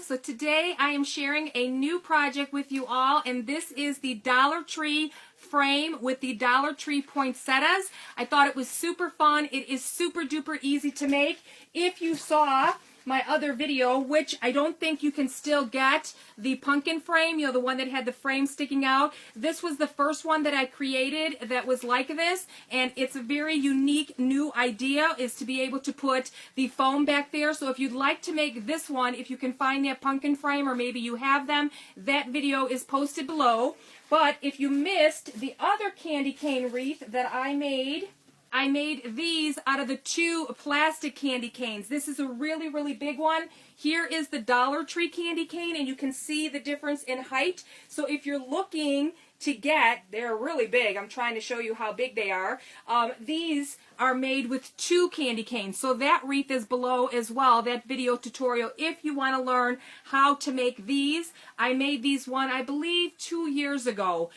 So today I am sharing a new project with you all, and this is the Dollar Tree frame with the Dollar Tree poinsettias. I thought it was super fun. It is super duper easy to make. If you saw my other video, which I don't think you can still get, the pumpkin frame, you know, the one that had the frame sticking out. This was the first one that I created that was like this, and it's a very unique new idea, is to be able to put the foam back there. So if you'd like to make this one, if you can find that pumpkin frame, or maybe you have them, that video is posted below. But if you missed the other candy cane wreath that I made these out of the two plastic candy canes. This is a really, really big one. Here is the Dollar Tree candy cane, and you can see the difference in height. So if you're looking to get, they're really big. I'm trying to show you how big they are. These are made with two candy canes. So that wreath is below as well, that video tutorial, if you want to learn how to make these. I made these one, I believe, 2 years ago.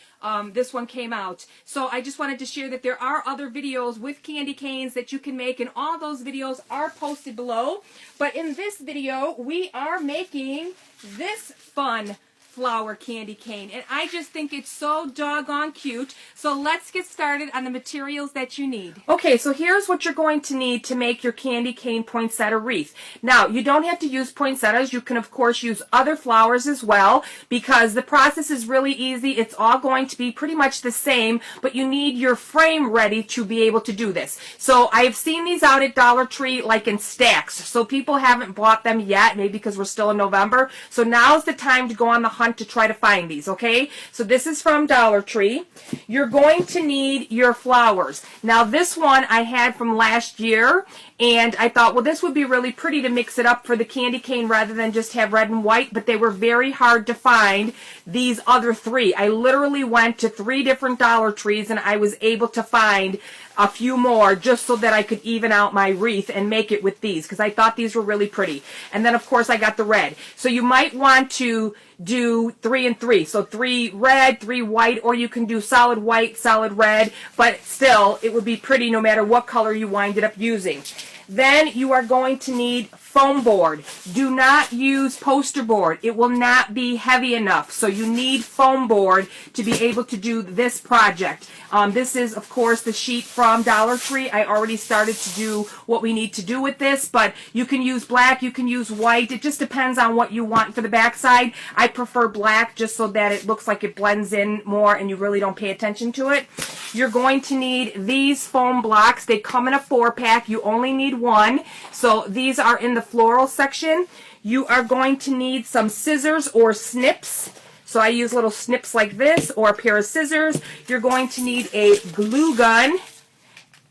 This one came out. So I just wanted to share that there are other videos with candy canes that you can make, and all those videos are posted below. But in this video, we are making this fun flower candy cane, and I just think it's so doggone cute. So let's get started on the materials that you need. Okay, so here's what you're going to need to make your candy cane poinsettia wreath. Now, you don't have to use poinsettias. You can, of course, use other flowers as well, because the process is really easy. It's all going to be pretty much the same, but you need your frame ready to be able to do this. So I've seen these out at Dollar Tree like in stacks, so people haven't bought them yet, maybe because we're still in November. So now's the time to go on the hunt to try to find these, okay? So this is from Dollar Tree. You're going to need your flowers. Now this one I had from last year, and I thought, well, this would be really pretty to mix it up for the candy cane rather than just have red and white, but they were very hard to find, these other three. I literally went to 3 different Dollar Trees, and I was able to find a few more just so that I could even out my wreath and make it with these, because I thought these were really pretty. And then, of course, I got the red. So you might want to do 3 and 3. So 3 red, 3 white, or you can do solid white, solid red, but still, it would be pretty no matter what color you winded up using. Then you are going to need foam board. Do not use poster board. It will not be heavy enough. So you need foam board to be able to do this project. This is, of course, the sheet from Dollar Tree. I already started to do what we need to do with this, but you can use black, you can use white. It just depends on what you want for the backside. I prefer black just so that it looks like it blends in more and you really don't pay attention to it. You're going to need these foam blocks. They come in a 4-pack. You only need one. So these are in the floral section. You are going to need some scissors or snips. So I use little snips like this, or a pair of scissors. You're going to need a glue gun.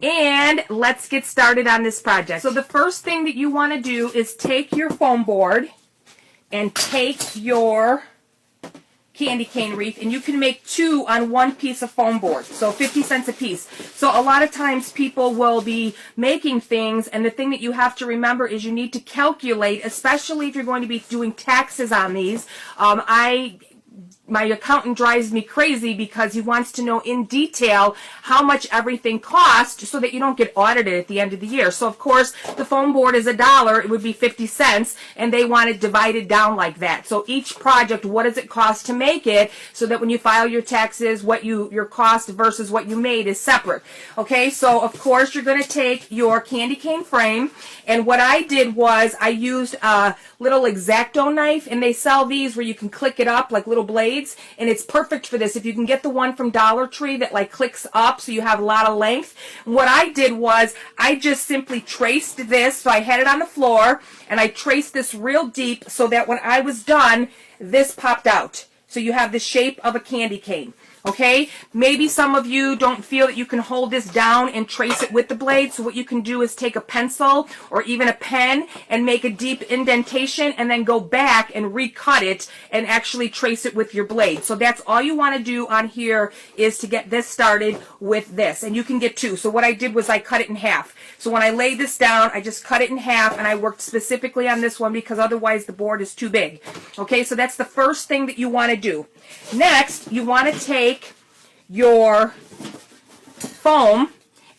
And let's get started on this project. So the first thing that you want to do is take your foam board and take your candy cane wreath, and you can make 2 on 1 piece of foam board, so 50 cents a piece. So a lot of times people will be making things, and the thing that you have to remember is you need to calculate, especially if you're going to be doing taxes on these. My accountant drives me crazy because he wants to know in detail how much everything costs so that you don't get audited at the end of the year. So, of course, the foam board is $1. It would be 50 cents, and they want it divided down like that. So each project, what does it cost to make it, so that when you file your taxes, what your cost versus what you made is separate. Okay, so, of course, you're going to take your candy cane frame, and what I did was I used a little X-Acto knife, and they sell these where you can click it up like little blades. And it's perfect for this. If you can get the one from Dollar Tree that like clicks up so you have a lot of length. What I did was I just simply traced this. So I had it on the floor, and I traced this real deep so that when I was done, this popped out. So you have the shape of a candy cane. Okay, maybe some of you don't feel that you can hold this down and trace it with the blade, so what you can do is take a pencil or even a pen and make a deep indentation, and then go back and recut it and actually trace it with your blade. So that's all you want to do on here, is to get this started with this, and you can get 2. So what I did was I cut it in half. So when I laid this down, I just cut it in half, and I worked specifically on this one because otherwise the board is too big. Okay, so that's the first thing that you want to do. Next, you want to take your foam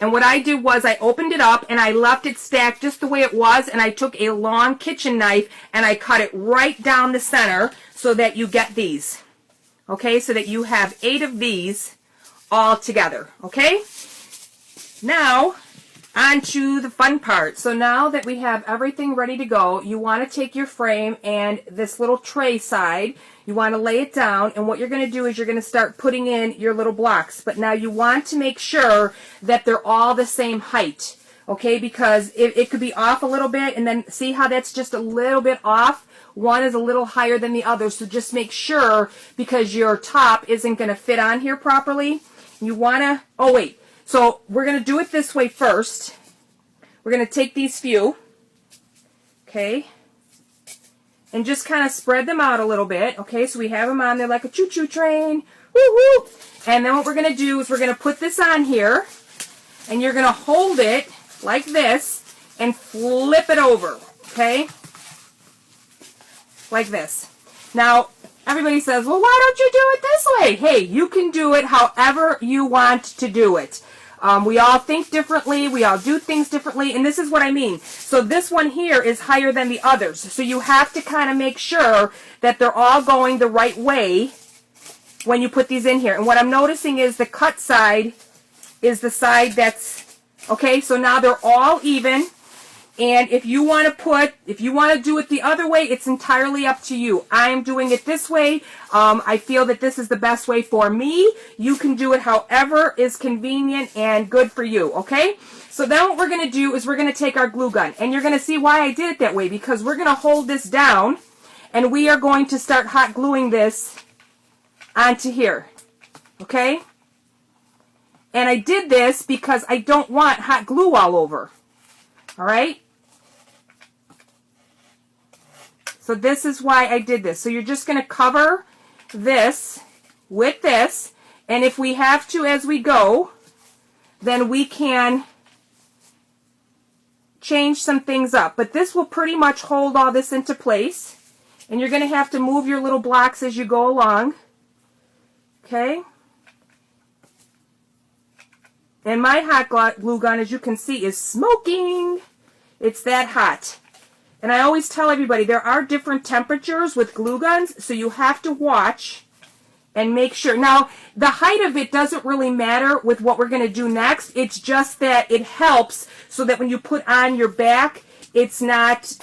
And what I did was I opened it up and I left it stacked just the way it was, and I took a long kitchen knife and I cut it right down the center so that you get these. Okay, so that you have 8 of these all together. Okay, now on to the fun part. So now that we have everything ready to go, you want to take your frame and this little tray side, you want to lay it down, and what you're going to do is you're going to start putting in your little blocks. But now you want to make sure that they're all the same height, okay, because it could be off a little bit, and then see how that's just a little bit off? One is a little higher than the other, so just make sure, because your top isn't going to fit on here properly. You want to, oh wait, so we're going to do it this way first. We're going to take these few, okay, and just kind of spread them out a little bit, okay, so we have them on there like a choo-choo train, woo-hoo. And then what we're going to do is we're going to put this on here, and you're going to hold it like this and flip it over, okay, like this. Now, everybody says, well, why don't you do it this way? Hey, you can do it however you want to do it. We all think differently. We all do things differently. And this is what I mean. So this one here is higher than the others. So you have to kind of make sure that they're all going the right way when you put these in here. And what I'm noticing is the cut side is the side that's, okay, so now they're all even. And if you want to do it the other way, it's entirely up to you. I'm doing it this way. I feel that this is the best way for me. You can do it however is convenient and good for you, okay? So then what we're going to do is we're going to take our glue gun. And you're going to see why I did it that way, because we're going to hold this down, and we are going to start hot gluing this onto here, okay? And I did this because I don't want hot glue all over. All right? So this is why I did this. So you're just going to cover this with this, and if we have to as we go, then we can change some things up. But this will pretty much hold all this into place, and you're going to have to move your little blocks as you go along. Okay? And my hot glue gun, as you can see, is smoking. It's that hot. And I always tell everybody there are different temperatures with glue guns, so you have to watch and make sure. Now, the height of it doesn't really matter with what we're going to do next. It's just that it helps so that when you put on your back, it's not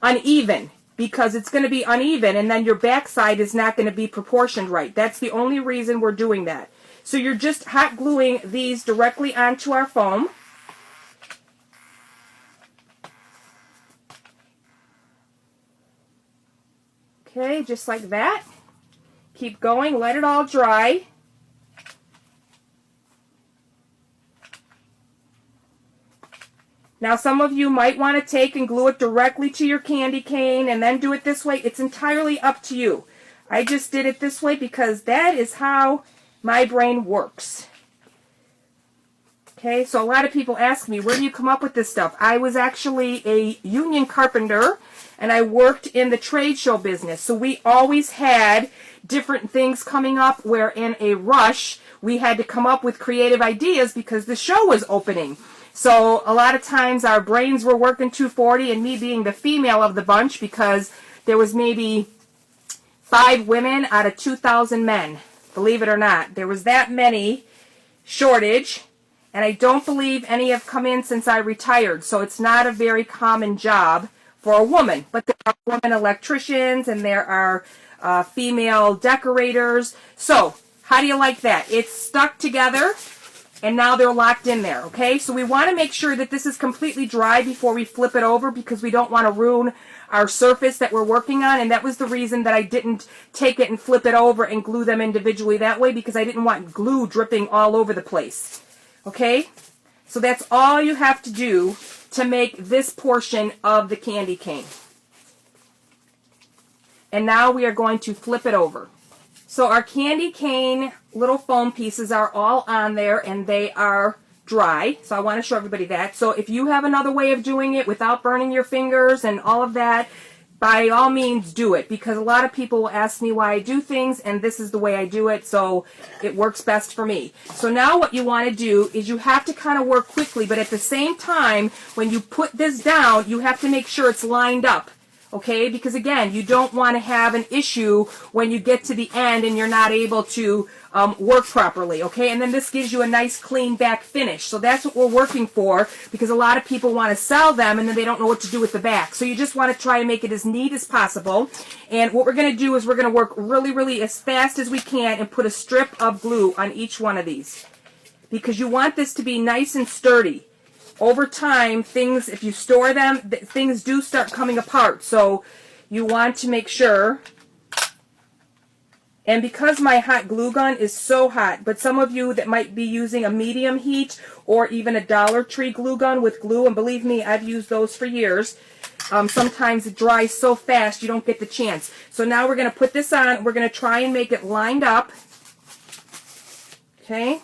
uneven, because it's going to be uneven, and then your back side is not going to be proportioned right. That's the only reason we're doing that. So you're just hot gluing these directly onto our foam. Okay, just like that. Keep going, let it all dry. Now some of you might want to take and glue it directly to your candy cane and then do it this way. It's entirely up to you. I just did it this way because that is how my brain works. Okay, so a lot of people ask me, where do you come up with this stuff? I was actually a union carpenter, and I worked in the trade show business. So we always had different things coming up where in a rush we had to come up with creative ideas because the show was opening. So a lot of times our brains were working 240, and me being the female of the bunch, because there was maybe 5 women out of 2,000 men. Believe it or not, there was that many shortage, and I don't believe any have come in since I retired, so it's not a very common job for a woman. But there are women electricians, and there are female decorators. So how do you like that? It's stuck together, and now they're locked in there, okay? So we want to make sure that this is completely dry before we flip it over, because we don't want to ruin our surface that we're working on, and that was the reason that I didn't take it and flip it over and glue them individually that way, because I didn't want glue dripping all over the place, okay? So that's all you have to do to make this portion of the candy cane. And now we are going to flip it over. So our candy cane little foam pieces are all on there, and they are dry. So I want to show everybody that. So if you have another way of doing it without burning your fingers and all of that, by all means do it, because a lot of people will ask me why I do things, and this is the way I do it, so it works best for me. So now what you want to do is you have to kind of work quickly, but at the same time, when you put this down, you have to make sure it's lined up. Okay, because again, you don't want to have an issue when you get to the end and you're not able to work properly. Okay, and then this gives you a nice clean back finish. So that's what we're working for, because a lot of people want to sell them and then they don't know what to do with the back. So you just want to try and make it as neat as possible. And what we're going to do is we're going to work really, really as fast as we can and put a strip of glue on each one of these, because you want this to be nice and sturdy. Over time, things, if you store them, things do start coming apart. So you want to make sure. And because my hot glue gun is so hot, but some of you that might be using a medium heat or even a Dollar Tree glue gun with glue, and believe me, I've used those for years, sometimes it dries so fast you don't get the chance. So now we're going to put this on. We're going to try and make it lined up. Okay.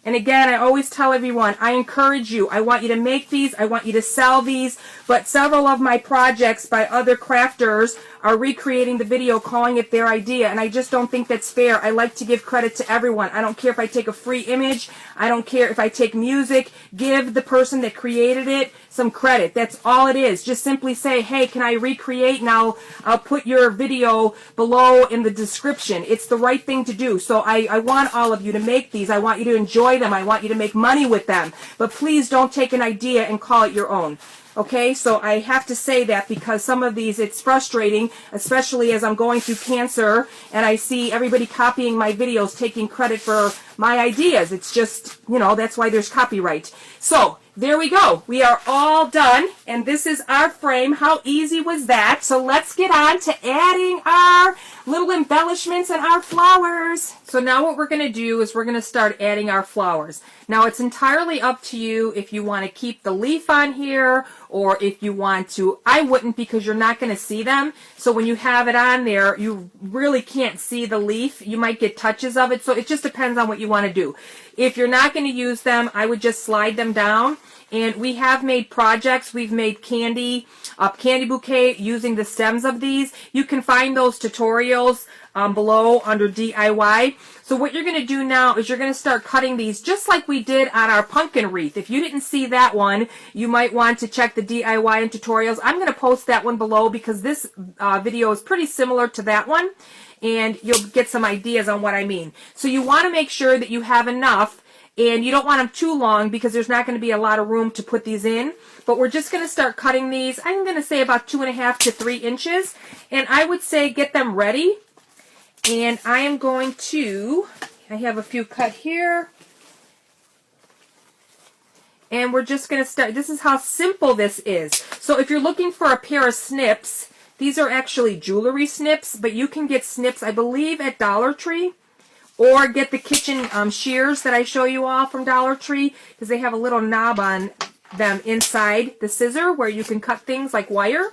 And again, I always tell everyone, I encourage you. I want you to make these. I want you to sell these. But several of my projects by other crafters are recreating the video, calling it their idea. And I just don't think that's fair. I like to give credit to everyone. I don't care if I take a free image. I don't care if I take music. Give the person that created it some credit. That's all it is. Just simply say, hey, can I recreate? Now I'll put your video below in the description. It's the right thing to do. So I want all of you to make these. I want you to enjoy them. I want you to make money with them. But please don't take an idea and call it your own. Okay, so I have to say that because some of these, it's frustrating, especially as I'm going through cancer and I see everybody copying my videos, taking credit for my ideas. It's just, you know, that's why there's copyright. So there we go. We are all done, and this is our frame. How easy was that? So let's get on to adding our little embellishments and our flowers. So now what we're going to do is we're going to start adding our flowers. Now it's entirely up to you if you want to keep the leaf on here or if you want to. I wouldn't, because you're not going to see them. So when you have it on there, you really can't see the leaf. You might get touches of it. So it just depends on what you want to do. If you're not going to use them, I would just slide them down. And we have made projects. We've made candy bouquet using the stems of these. You can find those tutorials below under DIY. So what you're going to do now is you're going to start cutting these just like we did on our pumpkin wreath. If you didn't see that one, you might want to check the DIY and tutorials. I'm going to post that one below because this video is pretty similar to that one, and you'll get some ideas on what I mean. So you want to make sure that you have enough. And you don't want them too long because there's not going to be a lot of room to put these in. But we're just going to start cutting these. I'm going to say about 2.5 to 3 inches. And I would say get them ready. And I am going to, I have a few cut here. And we're just going to start. This is how simple this is. So if you're looking for a pair of snips, these are actually jewelry snips. But you can get snips, I believe, at Dollar Tree. Or get the kitchen shears that I show you all from Dollar Tree, because they have a little knob on them inside the scissor where you can cut things like wire.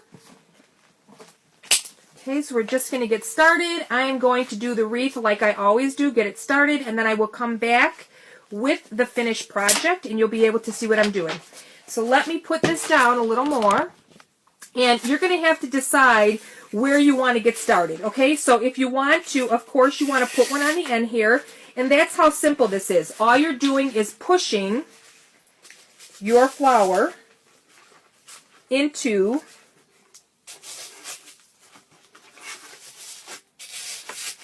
Okay, so we're just going to get started. I am going to do the wreath like I always do, get it started, and then I will come back with the finished project, and you'll be able to see what I'm doing. So let me put this down a little more, and you're going to have to decide where you want to get started. Okay, so if you want to, of course, you want to put one on the end here, and that's how simple this is. All you're doing is pushing your flower into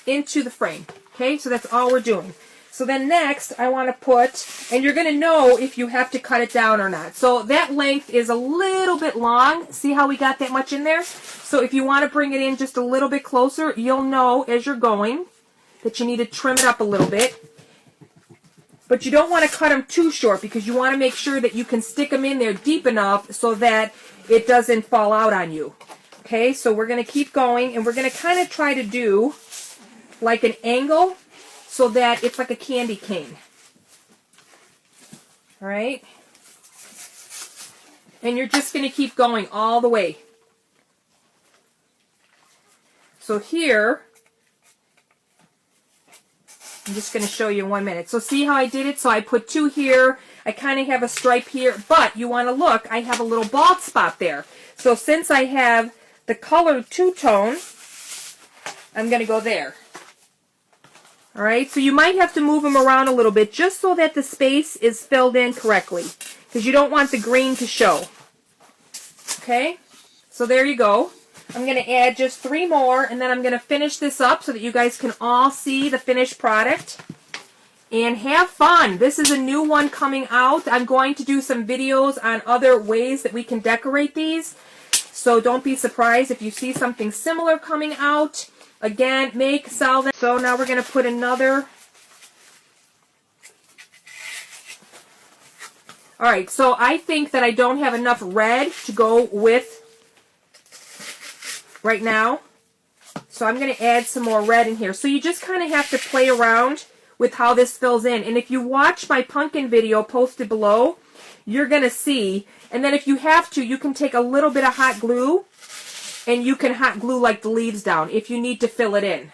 the frame. Okay, so that's all we're doing. So then next, I want to put, and you're going to know if you have to cut it down or not. So that length is a little bit long. See how we got that much in there? So if you want to bring it in just a little bit closer, you'll know as you're going that you need to trim it up a little bit. But you don't want to cut them too short because you want to make sure that you can stick them in there deep enough so that it doesn't fall out on you. Okay, so we're going to keep going, and we're going to kind of try to do like an angle, so that it's like a candy cane. All right? And you're just going to keep going all the way. So here, I'm just going to show you in 1 minute. So see how I did it? So I put 2 here. I kind of have a stripe here. But you want to look, I have a little bald spot there. So since I have the color two-tone, I'm going to go there. All right, so you might have to move them around a little bit just so that the space is filled in correctly, because you don't want the green to show. Okay, so there you go. I'm going to add just 3 more, and then I'm going to finish this up so that you guys can all see the finished product. And have fun. This is a new one coming out. I'm going to do some videos on other ways that we can decorate these. So don't be surprised if you see something similar coming out. Again, make, sell them. So now we're going to put another. Alright, so I think that I don't have enough red to go with right now. So I'm going to add some more red in here. So you just kind of have to play around with how this fills in. And if you watch my pumpkin video posted below, you're going to see. And then if you have to, you can take a little bit of hot glue and you can hot glue like the leaves down if you need to fill it in.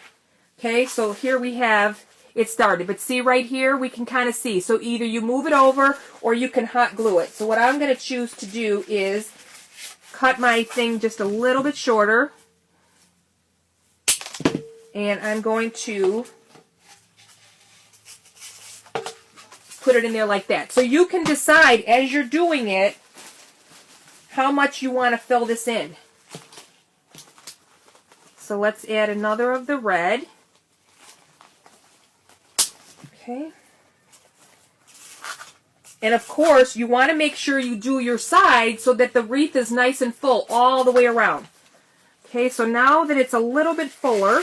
Okay, so here we have it started. But see right here, we can kind of see. So either you move it over or you can hot glue it. So what I'm going to choose to do is cut my thing just a little bit shorter. And I'm going to put it in there like that. So you can decide as you're doing it how much you want to fill this in. So let's add another of the red. Okay. And of course, you want to make sure you do your side so that the wreath is nice and full all the way around. Okay, so now that it's a little bit fuller,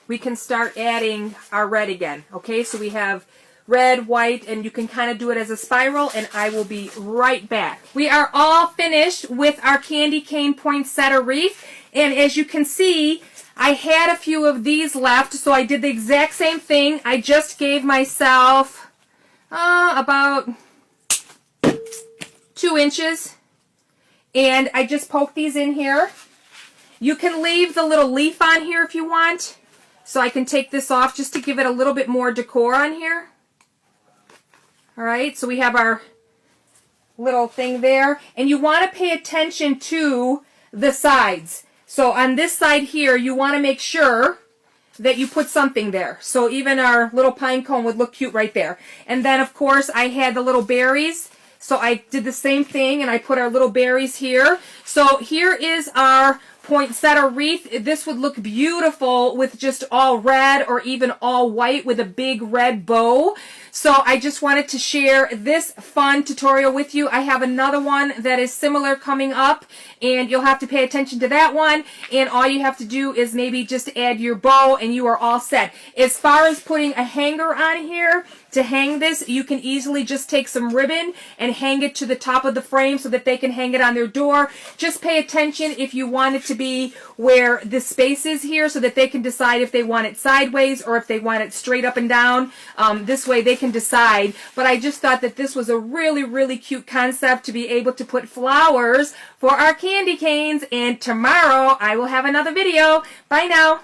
we can start adding our red again. Okay, so we have red, white, and you can kind of do it as a spiral, and I will be right back. We are all finished with our candy cane poinsettia wreath, and as you can see, I had a few of these left, so I did the exact same thing. I just gave myself about 2 inches, and I just poked these in here. You can leave the little leaf on here if you want. So I can take this off just to give it a little bit more decor on here. Alright, so we have our little thing there. And you want to pay attention to the sides. So on this side here, you want to make sure that you put something there. So even our little pine cone would look cute right there. And then of course I had the little berries. So I did the same thing and I put our little berries here. So here is our poinsettia wreath. This would look beautiful with just all red or even all white with a big red bow. So I just wanted to share this fun tutorial with you. I have another one that is similar coming up, and you'll have to pay attention to that one. And all you have to do is maybe just add your bow and you are all set. As far as putting a hanger on here to hang this, you can easily just take some ribbon and hang it to the top of the frame so that they can hang it on their door. Just pay attention if you want it to be where the space is here so that they can decide if they want it sideways or if they want it straight up and down. This way they can decide. But I just thought that this was a really, really cute concept to be able to put flowers for our candy canes. And tomorrow I will have another video. Bye now.